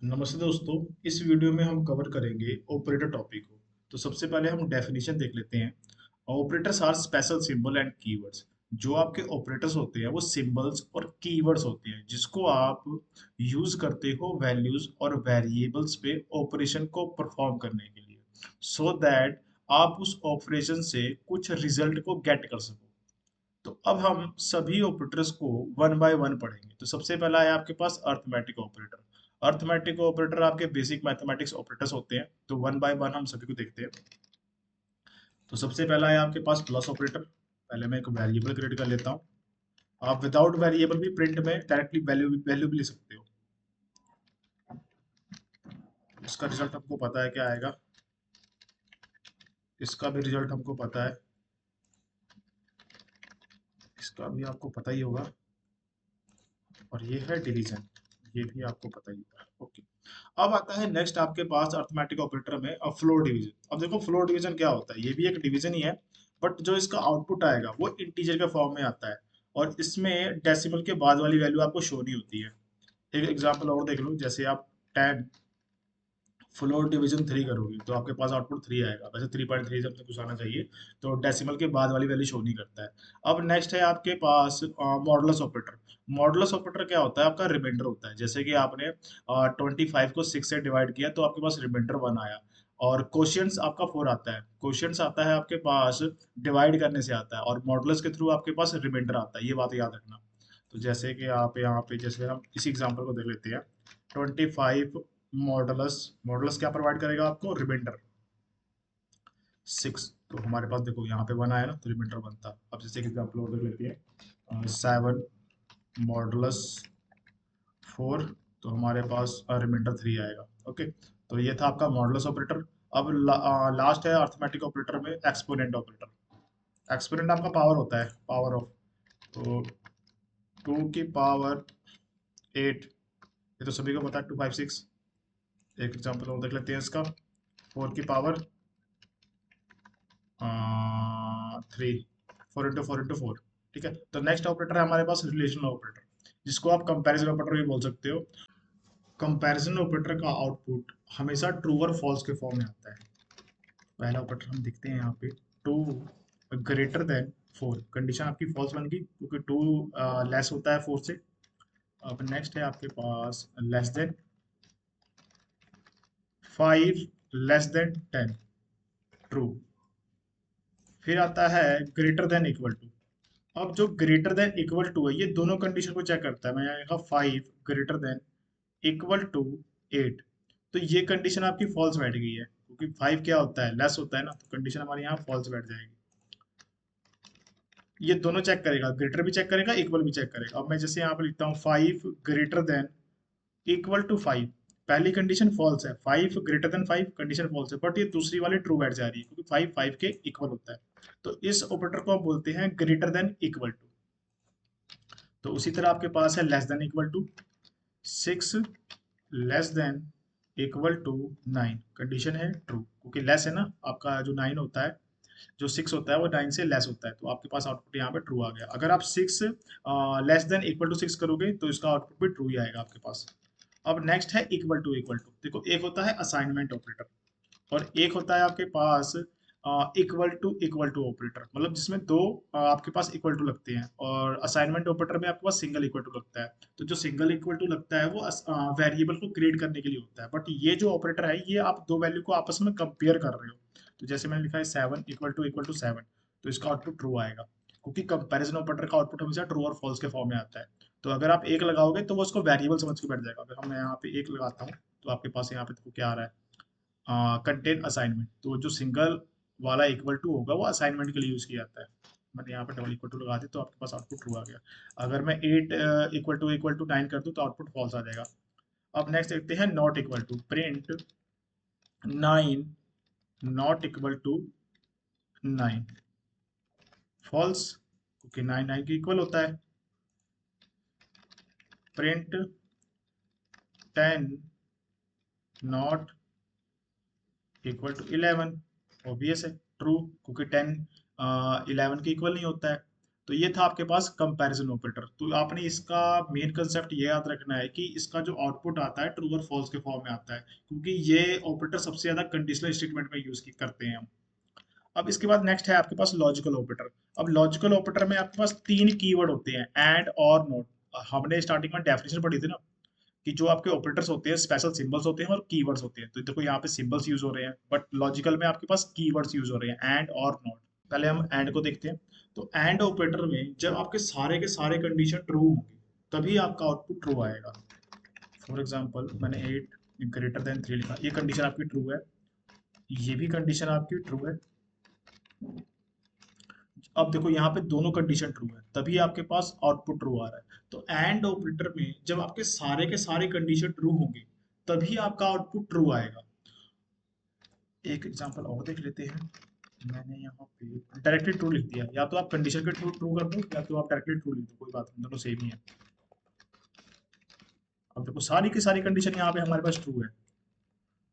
नमस्ते दोस्तों। इस वीडियो में हम कवर करेंगे ऑपरेटर टॉपिक को। तो सबसे पहले हम डेफिनेशन देख लेते हैं। Operators are special symbol and keywords. जो आपके ऑपरेटर्स होते हैं वो सिंबल्स और कीवर्ड्स होते हैं जिसको आप यूज करते हो वैल्यूज और वेरिएबल्स पे ऑपरेशन को परफॉर्म करने के लिए, सो दैट आप उस ऑपरेशन से कुछ रिजल्ट को गेट कर सको। तो अब हम सभी ऑपरेटर्स को वन बाय वन पढ़ेंगे। तो सबसे पहला है आपके पास अर्थमेटिक ऑपरेटर। अर्थमेटिक ऑपरेटर आपके बेसिक मैथमेटिक्स ऑपरेटर्स होते हैं, तो वन बाय वन हम सभी को देखते हैं। तो सबसे पहला है आपके पास प्लस ऑपरेटर। पहले मैं एक वेरिएबल क्रिएट कर लेता हूँ। आप विदाउट वेरिएबल भी प्रिंट में डायरेक्टली वैल्यू वैल्यू भी ले सकते हो। इसका रिजल्ट हमको पता है क्या आएगा, इसका भी रिजल्ट हमको पता है, इसका भी आपको पता ही होगा, और ये है डिवीजन, ये भी आपको पता ही होगा। ओके, अब आता है नेक्स्ट आपके पास अर्थमेटिक ऑपरेटर में फ्लोर डिवीजन। अब देखो फ्लोर डिवीजन क्या होता है, ये भी एक डिवीजन ही है, बट जो इसका आउटपुट आएगा वो इंटीजर के फॉर्म में आता है, और इसमें डेसिमल के बाद वाली वैल्यू आपको शो नहीं होती है। एक एग्जांपल और देख लो, जैसे आप 10 फ्लोर डिवीजन 3 करोगे तो आपके पास आउटपुट 3 आएगा। वैसे 3.3 जब तक कुछ आना चाहिए, तो डेसिमल के बाद वाली वैल्यू शो नहीं करता है। अब नेक्स्ट है आपके पास मॉडुलस ऑपरेटर। मॉडुलस ऑपरेटर क्या होता है, आपका रिमाइंडर होता है। जैसे कि आपने 25 को 6 से डिवाइड किया तो आपके पास रिमाइंडर 1 आया, और क्वोशिएंट्स आपका 4 आता है। क्वोशिएंट्स आता है आपके पास डिवाइड करने से आता है, और मॉडुलस के थ्रू आपके पास रिमाइंडर आता है, ये बात याद रखना। तो जैसे कि आप यहाँ पे, जैसे हम इसी एग्जांपल को देख लेते हैं। 25 मॉडुलस, मॉडुलस क्या प्रोवाइड करेगा आपको, रिमाइंडर 6। तो हमारे पास देखो यहाँ पे 1 आया ना, तो रिमाइंडर 1 था। अब जैसे कि एग्जांपल और देख लेते हैं, 7 मॉडुलस 4, तो हमारे पास रिमाइंडर 3 आएगा। ओके, तो ये था आपका मॉडुलस ऑपरेटर। अब लास्ट है अर्थमेटिक ऑपरेटर में एक्सपोनेंट ऑपरेटर। एक्सपोनेंट आपका पावर होता है, पावर ऑफ, तो 2 की पावर 8, ये तो सभी को पता है, 256। एक एग्जांपल और देख लेते हैं इसका, 4 की पावर 3, 4 इंटू 4 इंटू 4। ठीक है, तो नेक्स्ट ऑपरेटर है हमारे पास रिलेशनल ऑपरेटर, जिसको आप कंपैरिजन ऑपरेटर भी बोल सकते हो। कंपैरिजन ऑपरेटर का आउटपुट हमेशा ट्रू और फॉल्स के फॉर्म में आता है। पहला ऑपरेटर हम देखते हैं यहाँ पे, 2 ग्रेटर देन 4, कंडीशन आपकी फॉल्स बन गई क्योंकि 2 लेस होता है 4 से। अब नेक्स्ट है आपके पास less than 5, less than 10, true. फिर आता है ग्रेटर देन इक्वल टू। अब जो ग्रेटर देन इक्वल टू है, ये दोनों कंडीशन को चेक करता है। मैं यहाँ लिखा 5 ग्रेटर देन इक्वल टू 8, तो ये कंडीशन आपकी फॉल्स बैठ गई है, क्योंकि 5 क्या होता है, लेस होता है ना, तो कंडीशन हमारी यहाँ फॉल्स बैठ जाएगी। ये दोनों चेक करेगा, ग्रेटर भी चेक करेगा, इक्वल भी चेक करेगा। अब मैं जैसे यहाँ पे लिखता हूँ 5 ग्रेटर देन इक्वल टू 5, पहली कंडीशन फॉल्स है, 5 ग्रेटर देन 5 कंडीशन फॉल्स है, बट ये दूसरी वाली ट्रू बैठ जा रही है क्योंकि 5 5 के इक्वल होता है। तो इस ऑपरेटर को हम बोलते हैं ग्रेटर देन इक्वल टू। तो उसी तरह आपके पास है less than equal to 6, less than equal to 9, condition है ट्रू, क्योंकि लेस है ना, आपका जो 9 होता है, जो 6 होता है वो 9 से लेस होता है, तो आपके पास आउटपुट यहाँ पे ट्रू आ गया। अगर आप 6 लेस देन इक्वल टू 6 करोगे तो इसका आउटपुट भी ट्रू ही आएगा आपके पास। अब नेक्स्ट है इक्वल टू। इक्वल टू देखो, एक होता है असाइनमेंट ऑपरेटर, और एक होता है आपके पास इक्वल टू ऑपरेटर, मतलब जिसमें दो आपके पास इक्वल टू लगते हैं, और असाइनमेंट ऑपरेटर में आपके पास सिंगल इक्वल टू लगता है। तो जो सिंगल इक्वल टू लगता है वो वेरिएबल को क्रिएट करने के लिए होता है, बट ये जो ऑपरेटर है ये आप दो वैल्यू को आपस में कंपेयर कर रहे हो। तो जैसे मैंने लिखा है 7 इक्वल टू 7, तो इसका आउटपुट ट्रू आएगा, क्योंकि कंपैरिजन ऑपरेटर का आउटपुट हमेशा ट्रू और फॉल्स के फॉर्म में आता है। तो अगर आप एक लगाओगे तो वो उसको वेरिएबल समझ के बैठ जाएगा। अगर हम यहाँ पे एक लगाता हूँ, तो आपके पास यहाँ पे देखो क्या आ रहा है, कंटेन असाइनमेंट, तो जो सिंगल वाला इक्वल टू होगा वो असाइनमेंट के लिए यूज किया जाता है। मैंने यहाँ पे डबल इक्वल टू लगा दी तो आपके पास आउटपुट ट्रू आ गया। अगर मैं 8 इक्वल टू 9 कर दूं तो आउटपुट फॉल्स आ जाएगा। अब नेक्स्ट देखते हैं not equal to. Print 9 not equal to 9, false, क्योंकि 9 9 के इक्वल होता है। Print 10 not equal to 11, obvious है ट्रू, क्योंकि 10 11 के इक्वल नहीं होता है। तो ये था आपके पास कंपैरिजन ऑपरेटर। तो आपने इसका मेन कंसेप्ट ये याद रखना है कि इसका जो आउटपुट आता है ट्रू और फॉल्स के फॉर्म में आता है, क्योंकि ये ऑपरेटर सबसे ज्यादा कंडीशनल स्टेटमेंट में यूज करते हैं हम। अब इसके बाद नेक्स्ट है आपके पास लॉजिकल ऑपरेटर। अब लॉजिकल ऑपरेटर में आपके पास तीन कीवर्ड होते हैं, एंड और नॉट। हमने स्टार्टिंग में डेफिनेशन पढ़ी थी ना कि जो आपके ऑपरेटर्स होते हैं स्पेशल सिंबल्स होते हैं और कीवर्ड्स होते हैं। तो देखो यहाँ पे सिंबल्स यूज हो रहे हैं, बट लॉजिकल में आपके पास कीवर्ड्स यूज हो रहे हैं, एंड और नॉट। पहले हम एंड को देखते हैं। तो एंड ऑपरेटर में जब आपके सारे के सारे कंडीशन ट्रू होंगे तभी आपका आउटपुट ट्रू आएगा। फॉर एग्जाम्पल मैंने 8 ग्रेटर देन 3 लिखा, ये कंडीशन आपकी ट्रू है, ये भी कंडीशन आपकी ट्रू है। अब देखो यहाँ पे दोनों कंडीशन ट्रू है तभी आपके पास आउटपुट ट्रू आ रहा है। तो एंड ऑपरेटर में जब आपके सारे के सारे कंडीशन ट्रू होंगे तभी आपका आउटपुट ट्रू आएगा। एक एग्जांपल और देख लेते हैं। मैंने यहाँ पे डायरेक्टली ट्रू लिख दिया, या तो आप कंडीशन के ट्रू ट्रू कर दो या तो आप डायरेक्टली ट्रू लिख दो, कोई बात नहीं, दोनों सेम ही है। अब देखो सारी की सारी कंडीशन यहाँ पे हमारे पास ट्रू है।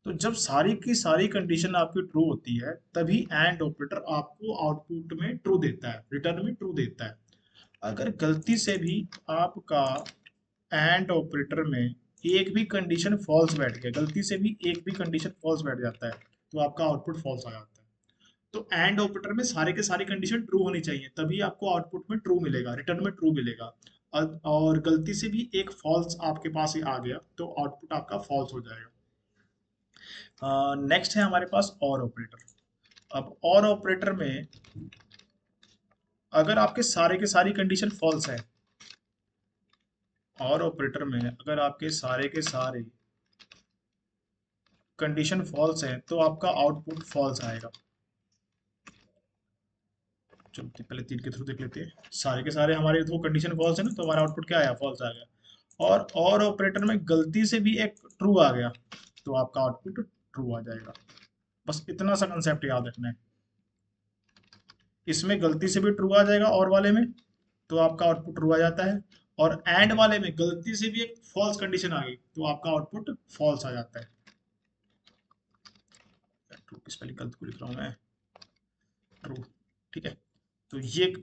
तो जब सारी की सारी कंडीशन आपकी ट्रू होती है तभी एंड ऑपरेटर आपको आउटपुट में ट्रू देता है, रिटर्न में ट्रू देता है। अगर गलती से भी आपका एंड ऑपरेटर में एक भी कंडीशन फॉल्स बैठ गया, गलती से भी एक भी कंडीशन फॉल्स बैठ जाता है, तो आपका आउटपुट फॉल्स आ जाता है। तो एंड ऑपरेटर में सारे के सारे कंडीशन ट्रू होनी चाहिए तभी आपको आउटपुट में ट्रू मिलेगा, रिटर्न में ट्रू मिलेगा। और गलती से भी एक फॉल्स आपके पास ही आ गया तो आउटपुट आपका फॉल्स हो जाएगा। नेक्स्ट है हमारे पास और ऑपरेटर। अब और ऑपरेटर में अगर आपके सारे के सारी कंडीशन फॉल्स है, और ऑपरेटर में अगर आपके सारे के सारे कंडीशन फॉल्स है तो आपका आउटपुट फॉल्स आएगा। चलो पहले 3 के थ्रू देख लेते हैं। सारे के सारे हमारे दो कंडीशन फॉल्स है ना, तो हमारा आउटपुट क्या आया, फॉल्स आ गया। और ऑपरेटर में गलती से भी एक ट्रू आ गया तो आपका आउटपुट ट्रू आ जाएगा। बस इतना सा कंसेप्ट याद रखना है। इसमें गलती से भी ट्रू आ जाएगा और वाले में, तो आपका आउटपुट ट्रू आ जाता है। और एंड वाले में गलती से भी एक फॉल्स कंडीशन आ गई तो आपका आउटपुट फॉल्स आ जाता है। ट्रू की स्पेलिंग गलत को लिख रहा हूँ मैं, ट्रू। ठीक है, तो ये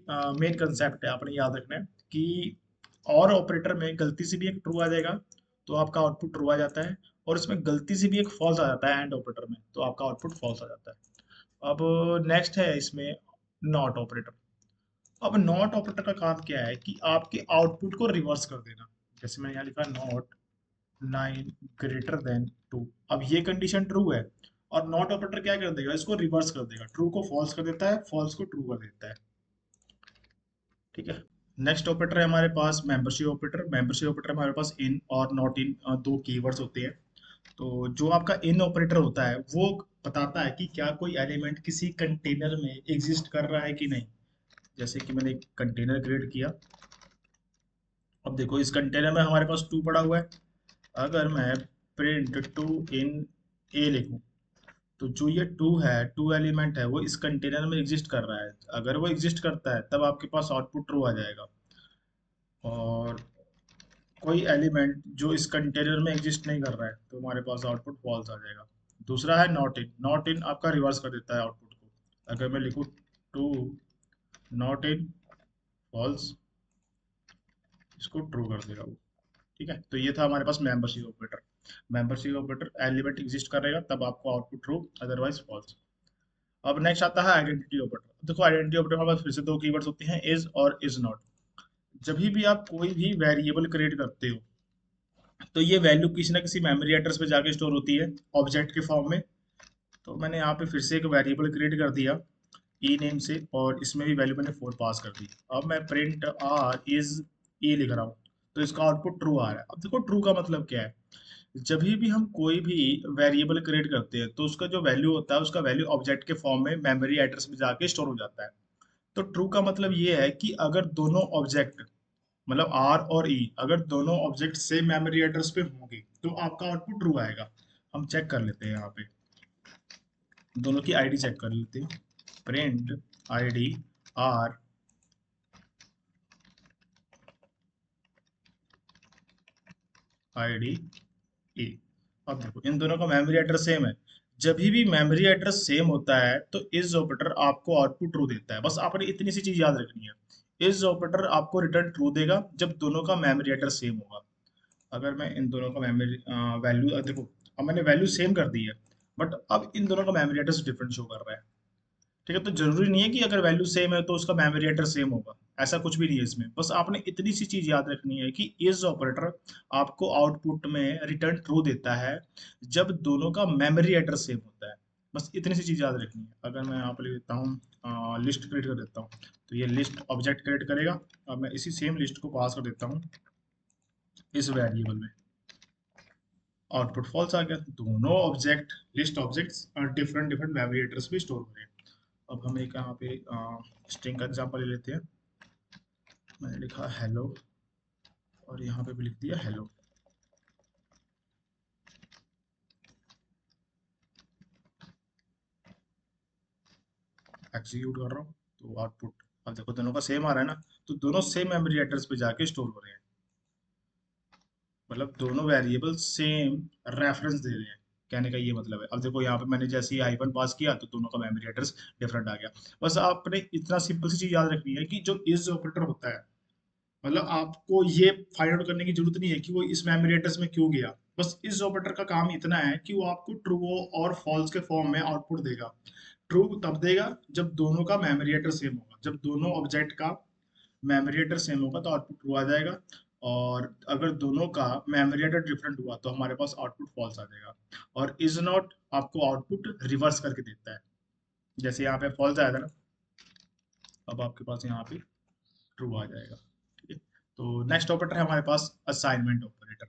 मेन कंसेप्ट है, आपने याद रखना है कि और ऑपरेटर में गलती से भी एक ट्रू आ जाएगा तो आपका आउटपुट ट्रू आ जाता है, और इसमें गलती से भी एक फॉल्स आ जाता है एंड ऑपरेटर में तो आपका आउटपुट फॉल्स आ जाता है। अब नेक्स्ट है इसमें नॉट ऑपरेटर। अब नॉट ऑपरेटर का काम क्या है कि आपके आउटपुट को रिवर्स कर देना। जैसे मैंने यहाँ लिखा नॉट 9 ग्रेटर देन 2, अब ये कंडीशन ट्रू है और नॉट ऑपरेटर क्या कर देगा, इसको रिवर्स कर देगा, ट्रू को फॉल्स कर देता है, फॉल्स को ट्रू कर देता है। ठीक है, नेक्स्ट ऑपरेटर है हमारे पास मेंबरशिप ऑपरेटर। मेंबरशिप ऑपरेटर हमारे पास इन और नॉट इन दो कीवर्ड्स होते हैं। तो जो आपका इन ऑपरेटर होता है वो बताता है कि क्या कोई एलिमेंट किसी कंटेनर में एग्जिस्ट कर रहा है कि नहीं। जैसे कि मैंने एक कंटेनर क्रिएट किया, अब देखो इस कंटेनर में हमारे पास 2 पड़ा हुआ है। अगर मैं प्रिंट 2 इन ए लिखूं तो जो ये 2 है, 2 एलिमेंट है, वो इस कंटेनर में एग्जिस्ट कर रहा है। अगर वो एग्जिस्ट करता है तब आपके पास आउटपुट ट्रू आ जाएगा। और कोई एलिमेंट जो इस कंटेनर में एग्जिस्ट नहीं कर रहा है तो हमारे पास आउटपुट फॉल्स आ जाएगा। दूसरा है नॉट इन। नॉट इन आपका रिवर्स कर देता है आउटपुट को। अगर मैं लिखूँ 2 नॉट इन फॉल्स, इसको ट्रू कर देगा वो। ठीक है, तो ये था हमारे पास membership operator. Membership operator element exist करेगा तब आपको आउटपुट ट्रू, अदरवाइज फॉल्स। अब नेक्स्ट आता है आइडेंटिटी ऑपरेटर। देखो आइडेंटिटी ऑपरेटर हमारे पास फिर से 2 कीवर्ड्स होते हैं, इज और इज नॉट। जब भी आप कोई भी वेरिएबल क्रिएट करते हो तो ये वैल्यू किसी ना किसी मेमोरी एड्रेस पे जाके स्टोर होती है ऑब्जेक्ट के फॉर्म में। तो मैंने यहाँ पे फिर से एक वेरिएबल क्रिएट कर दिया ई नेम से, और इसमें भी वैल्यू मैंने 4 पास कर दी। अब मैं प्रिंट आर इज ई लिख रहा हूँ तो इसका आउटपुट ट्रू आ रहा है। अब देखो ट्रू का मतलब क्या है, जब भी हम कोई भी वेरिएबल क्रिएट करते हैं तो उसका जो वैल्यू होता है उसका वैल्यू ऑब्जेक्ट के फॉर्म में मेमोरी एड्रेस में जाके स्टोर हो जाता है। तो ट्रू का मतलब ये है कि अगर दोनों ऑब्जेक्ट, मतलब आर और ई, अगर दोनों ऑब्जेक्ट सेम मेमोरी एड्रेस पे होंगे तो आपका आउटपुट ट्रू आएगा। हम चेक कर लेते हैं, यहाँ पे दोनों की आईडी चेक कर लेते हैं। Print ID are ID A. अब देखो इन दोनों का मेमोरी एड्रेस सेम है। जब भी मेमोरी एड्रेस सेम होता है तो इस ऑपरेटर आपको आउटपुट ट्रू देता है। बस आपने इतनी सी चीज याद रखनी है, इज ऑपरेटर आपको रिटर्न ट्रू देगा जब दोनों का मेमोरी एड्रेस सेम होगा। अगर मैं इन दोनों का मेमोरी वैल्यू देखो, अब मैंने वैल्यू सेम कर दी है, बट अब इन दोनों का मेमोरी एड्रेस डिफरेंट शो कर रहा है। ठीक है, तो जरूरी नहीं है कि अगर वैल्यू सेम है तो उसका मेमोरी एड्रेस सेम होगा, ऐसा कुछ भी नहीं है इसमें। बस आपने इतनी सी चीज याद रखनी है कि इज ऑपरेटर आपको आउटपुट में रिटर्न ट्रू देता है जब दोनों का मेमोरी एड्रेस सेम होता है। बस इतनी सी चीज याद रखनी है। अगर मैं यहाँ पे लिख देता हूँ लिस्ट क्रिएट कर देता हूँ, तो ये लिस्ट ऑब्जेक्ट क्रिएट करेगा। अब मैं इसी सेम लिस्ट को पास कर देता हूँ इस वेरिएबल में, आउटपुट फॉल्स आ गया। दोनों object list objects different different memory address पे स्टोर हो रहे हैं। अब हम एक यहाँ पे स्ट्रिंग का एग्जांपल ले लेते हैं। मैंने लिखा हेलो और यहाँ पे भी लिख दिया हेलो। एग्जीक्यूट कर रहा हूँ तो आउटपुट अब देखो दोनों का सेम आ रहा है ना, तो दोनों सेम मेमोरी एड्रेस पे जाके स्टोर हो रहे हैं। मतलब दोनों वेरिएबल सेम रेफरेंस दे रहे हैं, कहने का ये मतलब है। अब देखो यहाँ पे मैंने जैसे ही हाइफन पास किया तो दोनों का मेमोरी एड्रेस डिफरेंट आ गया। बस आपने इतना सिंपल सी चीज याद रखनी है कि जो इज ऑपरेटर होता है, मतलब आपको ये फाइंड आउट करने की जरूरत नहीं है कि वो इस मेमोरी एड्रेस में क्यों गया। बस इस ऑपरेटर का काम इतना है कि वो आपको ट्रू और फॉल्स के फॉर्म में आउटपुट देगा। ट्रू तब देगा जब दोनों का मेमोरी एड्रेस सेम होगा। जब दोनों ऑब्जेक्ट का मेमोरी एड्रेस सेम होगा तो आउटपुट ट्रू आ जाएगा, और अगर दोनों का मेमोरी एड्रेस डिफरेंट हुआ तो हमारे पास आउटपुट फॉल्स आ जाएगा। और इज नॉट आपको आउटपुट रिवर्स करके देता है, जैसे यहाँ पे फॉल्स आया था ना, अब आपके पास यहाँ पे ट्रू आ जाएगा। ठीक है, तो नेक्स्ट ऑपरेटर है हमारे पास असाइनमेंट ऑपरेटर।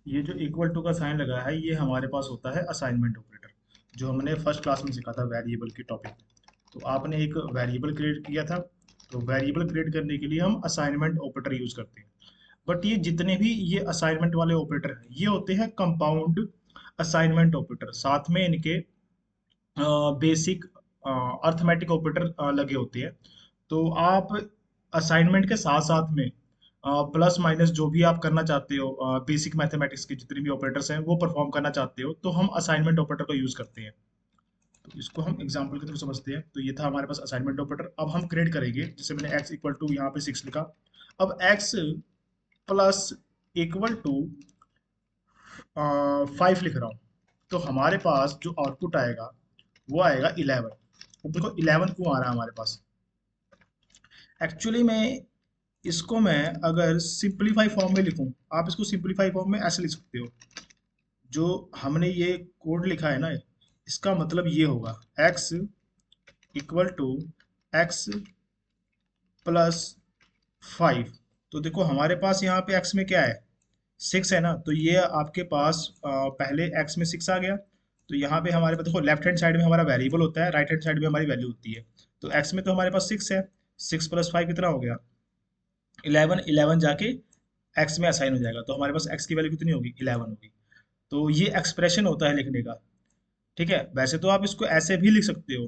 ये जो इक्वल टू का साइन लगा है ये हमारे पास होता है असाइनमेंट ऑपरेटर, जो हमने फर्स्ट क्लास में सीखा था वेरिएबल की टॉपिक में। तो आपने एक वेरिएबल क्रिएट किया था, तो वेरिएबल क्रिएट करने के लिए हम असाइनमेंट ऑपरेटर यूज करते हैं। बट ये जितने भी ये असाइनमेंट वाले ऑपरेटर हैं ये होते हैं कंपाउंड असाइनमेंट ऑपरेटर, साथ में इनके बेसिक अर्थमेटिक ऑपरेटर लगे होते हैं। तो आप असाइनमेंट के साथ साथ में प्लस माइनस जो भी आप करना चाहते हो, बेसिक मैथमेटिक्स के जितने भी ऑपरेटर्स हैं वो परफॉर्म करना चाहते हो, तो हम असाइनमेंट ऑपरेटर को यूज करते हैं। तो इसको हम एग्जांपल के थ्रू समझते हैं। तो ये था हमारे पास असाइनमेंट ऑपरेटर। अब हम क्रिएट करेंगे, जैसे मैंने x इक्वल टू यहाँ पे 6 लिखा। अब x प्लस इक्वल टू 5 लिख रहा हूँ, तो हमारे पास जो आउटपुट आएगा वो आएगा 11। अब देखो 11 क्यों आ रहा है हमारे पास। एक्चुअली में इसको मैं अगर सिंपलीफाई फॉर्म में लिखूं, आप इसको सिंपलीफाई फॉर्म में ऐसे लिख सकते हो। जो हमने ये कोड लिखा है ना, इसका मतलब ये होगा x equal to x plus 5। तो देखो हमारे पास यहाँ पे x में क्या है, 6 है ना, तो ये आपके पास पहले x में 6 आ गया। तो यहाँ पे हमारे पास देखो लेफ्ट हैंड साइड में हमारा वेरिएबल होता है, राइट हैंड साइड में हमारी वैल्यू होती है। तो x में तो हमारे पास 6 है, 6 प्लस 5 कितना हो गया 11। 11 जाके x में असाइन हो जाएगा, तो हमारे पास x की वैल्यू कितनी होगी 11 होगी। तो ये एक्सप्रेशन होता है लिखने का। ठीक है, वैसे तो आप इसको ऐसे भी लिख सकते हो,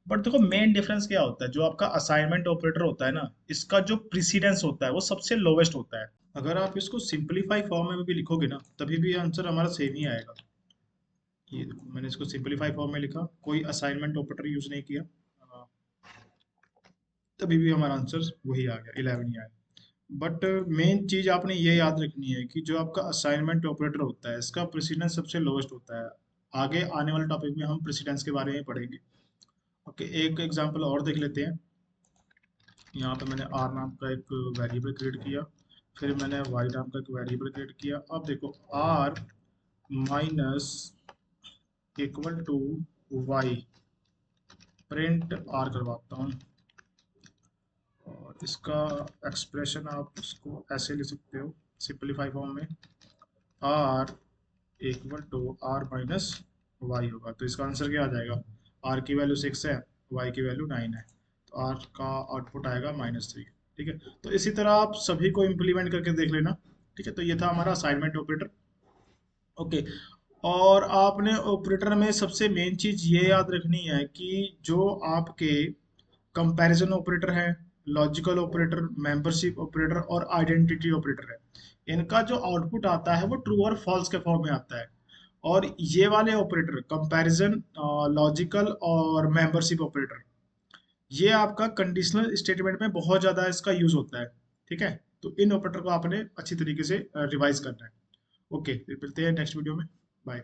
बट देखो मेन डिफरेंस क्या होता है, जो आपका असाइनमेंट ऑपरेटर होता है ना, इसका जो प्रीसीडेंस होता है वो सबसे लोवेस्ट होता है। अगर आप इसको सिंपलीफाई फॉर्म में भी लिखोगे ना तभी भी आंसर हमारा सेम ही आएगा। ये देखो मैंने इसको सिंपलीफाई फॉर्म में लिखा, कोई असाइनमेंट ऑपरेटर यूज नहीं किया, तभी भी हमारा आंसर वही आ गया 11 ही आया। बट मेन चीज आपने ये याद रखनी है कि जो आपका असाइनमेंट ऑपरेटर होता है इसका प्रेसिडेंस सबसे लोवेस्ट होता है। आगे आने वाले टॉपिक में हम प्रेसिडेंस के बारे में पढ़ेंगे। ओके, एक एग्जांपल और देख लेते हैं। यहाँ पे मैंने r नाम का एक वेरिएबल क्रिएट किया, फिर मैंने y नाम का एक वेरिएबल क्रिएट किया। अब देखो r minus equal to y, print r करवाता हूँ। और इसका एक्सप्रेशन आप इसको ऐसे लिख सकते हो सिंपलीफाई फॉर्म में, r equal to r minus y होगा। तो इसका आंसर क्या आ जाएगा, r की वैल्यू 6 है, y की वैल्यू 9 है, तो r का आउटपुट आएगा -3। ठीक है, तो इसी तरह आप सभी को इम्प्लीमेंट करके देख लेना। ठीक है, तो ये था हमारा असाइनमेंट ऑपरेटर। ओके, और आपने ऑपरेटर में सबसे मेन चीज ये याद रखनी है कि जो आपके कंपैरिजन ऑपरेटर है, लॉजिकल ऑपरेटर, मेंबरशिप ऑपरेटर और आइडेंटिटी ऑपरेटर है, इनका जो आउटपुट आता है वो ट्रू और फॉल्स के फॉर्म में आता है। और ये वाले ऑपरेटर कंपैरिजन, लॉजिकल और मेंबरशिप ऑपरेटर, ये आपका कंडीशनल स्टेटमेंट में बहुत ज्यादा इसका यूज होता है। ठीक है, तो इन ऑपरेटर को आपने अच्छी तरीके से रिवाइज करना है। ओके, फिर मिलते हैं नेक्स्ट वीडियो में। बाय।